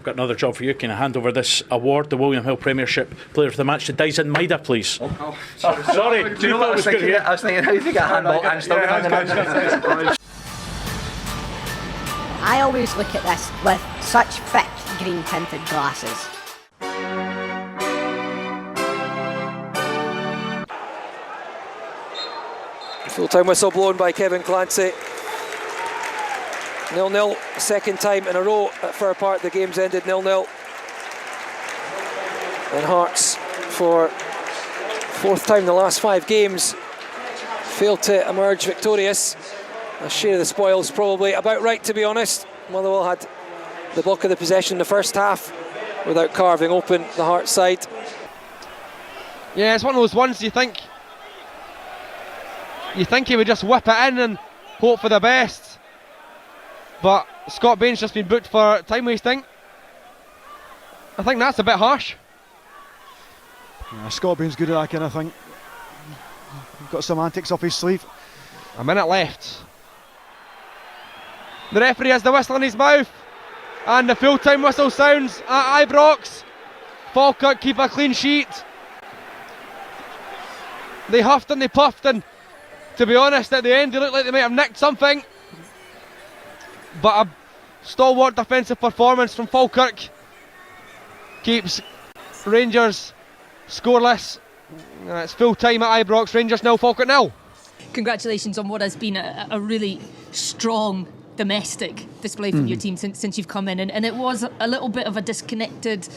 got another job for you. Can I hand over this award, the William Hill Premiership Player of the Match to Dyson Maida, please? Sorry. Do you know what I was thinking? I was thinking, how do you get a handball and still get the I always look at this with such thick green tinted glasses. Full-time whistle blown by Kevin Clancy. 0-0, second time in a row at Fir Park the game's ended 0-0. And Hearts, for fourth time in the last 5 games, failed to emerge victorious. A share of the spoils probably about right, to be honest. Motherwell had the bulk of the possession in the first half without carving open the Hearts side. Yeah, it's one of those ones you think he would just whip it in and hope for the best. But Scott Bain's just been booked for time wasting. I think that's a bit harsh. Yeah, Scott Bain's good at that kind of thing. Got some antics up his sleeve. A minute left. The referee has the whistle in his mouth, and the full-time whistle sounds at Ibrox. Falkirk keep a clean sheet. They huffed and they puffed, and to be honest, at the end they looked like they might have nicked something. But a stalwart defensive performance from Falkirk keeps Rangers scoreless. It's full time at Ibrox. Rangers 0, Falkirk 0. Congratulations on what has been a really strong domestic display from your team since you've come in, and it was a little bit of a disconnected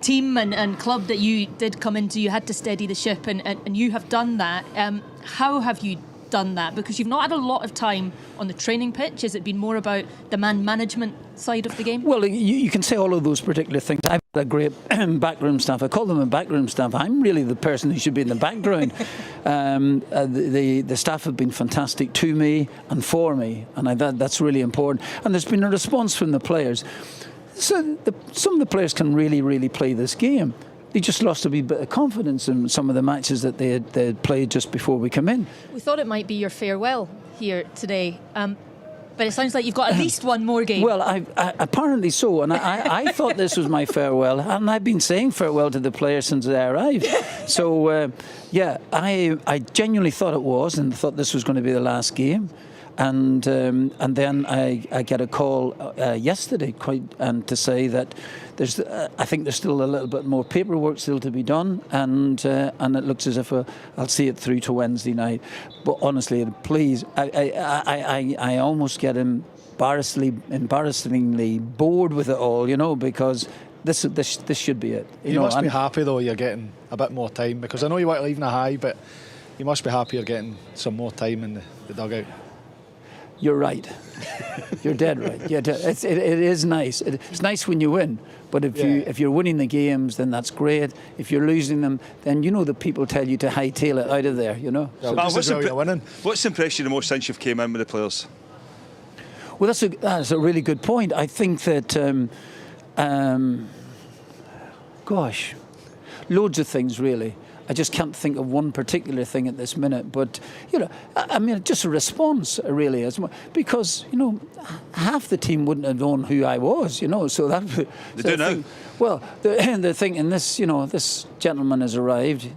team and club that you did come into. You had to steady the ship, and you have done that. How have you done that? Because you've not had a lot of time on the training pitch. Has it been more about the man management side of the game? Well, you can say all of those particular things. I've got a great backroom staff. I call them a backroom staff. I'm really the person who should be in the background. The staff have been fantastic to me and for me, and that's really important. And there's been a response from the players. So some of the players can really, really play this game. They just lost a wee bit of confidence in some of the matches that they had played just before we come in. We thought it might be your farewell here today, but it sounds like you've got at least one more game. Well, I apparently so, and I thought this was my farewell, and I've been saying farewell to the players since I arrived. So, yeah, I genuinely thought it was, and thought this was going to be the last game. And then I get a call yesterday, to say that I think there's still a little bit more paperwork still to be done, and it looks as if I'll see it through to Wednesday night. But honestly, please, I almost get embarrassingly bored with it all, because this should be it. You must be happy though you're getting a bit more time, because I know you want to leave in a high, but you must be happy you're getting some more time in the dugout. You're right. You're dead right. Yeah, it is nice. It's nice when you win, but if you're winning the games, then that's great. If you're losing them, then the people tell you to hightail it out of there. Yeah, what's impressed you the most since you've came in with the players? Well, that's a really good point. I think that, loads of things really. I just can't think of one particular thing at this minute, but I mean, just a response really, because half the team wouldn't have known who I was, So that they do now. Well, they're thinking this, this gentleman has arrived,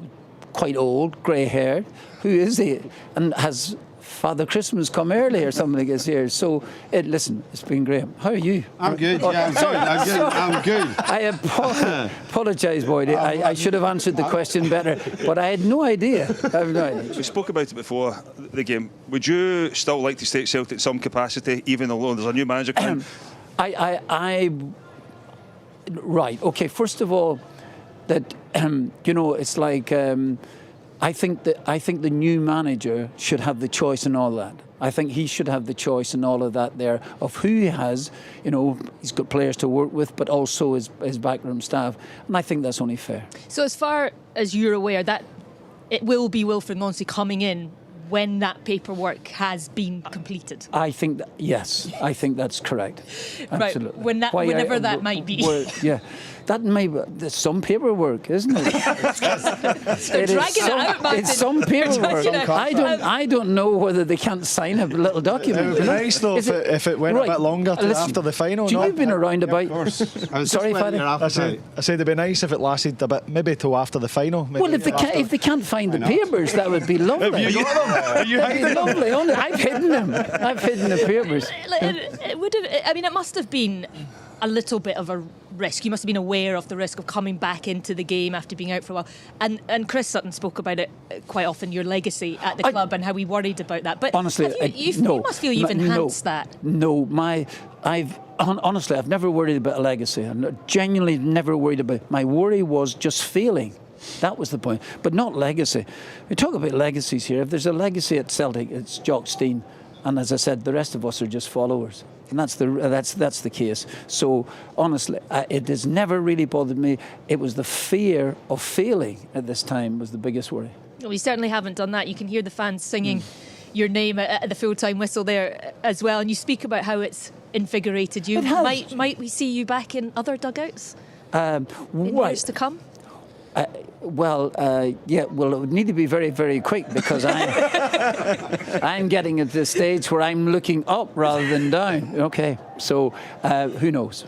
quite old, grey-haired. Who is he? And has Father Christmas come early or something like this here? So, listen, it's been great. How are you? I'm good. Yeah, I'm good. I apologise, Boyd. I should have answered the question better, but I had no idea. We spoke about it before the game. Would you still like to stay at Celtic in some capacity, even though there's a new manager coming? Right. Okay. First of all, that it's like. I think the new manager should have the choice in all that. I think he should have the choice in all of that there of who he has. He's got players to work with, but also his backroom staff, and I think that's only fair. So, as far as you're aware, that it will be Wilfred Nancy coming in when that paperwork has been completed? I think yes, I think that's correct. Absolutely. Right, whenever that might be. Yeah, that may be there's some paperwork, isn't it? It's some paperwork. I don't know whether they can't sign a little document. It would be nice though if it went a bit longer after the final. You've been around about. Sorry, Paddy. I said it'd be nice if it lasted a bit, maybe till after the final. Well, if they can't find the papers, that would be lovely. Have you got them? Are you hiding them? Lovely. I've hidden them. I've hidden the papers. It must have been a little bit of a risk. You must have been aware of the risk of coming back into the game after being out for a while. And Chris Sutton spoke about it quite often, your legacy at the club and how we worried about that. But honestly, you must feel you've enhanced that. No, honestly, I've never worried about a legacy. I've genuinely never worried about it. My worry was just feeling. That was the point, but not legacy. We talk about legacies here. If there's a legacy at Celtic, it's Jock Stein, and as I said, the rest of us are just followers, and that's the case. So honestly, it has never really bothered me. It was the fear of failing at this time was the biggest worry. We certainly haven't done that. You can hear the fans singing your name at the full-time whistle there as well, and you speak about how it's invigorated you. Might we see you back in other dugouts in years to come? Well, it would need to be very, very quick because I'm getting at the stage where I'm looking up rather than down. Okay, so who knows?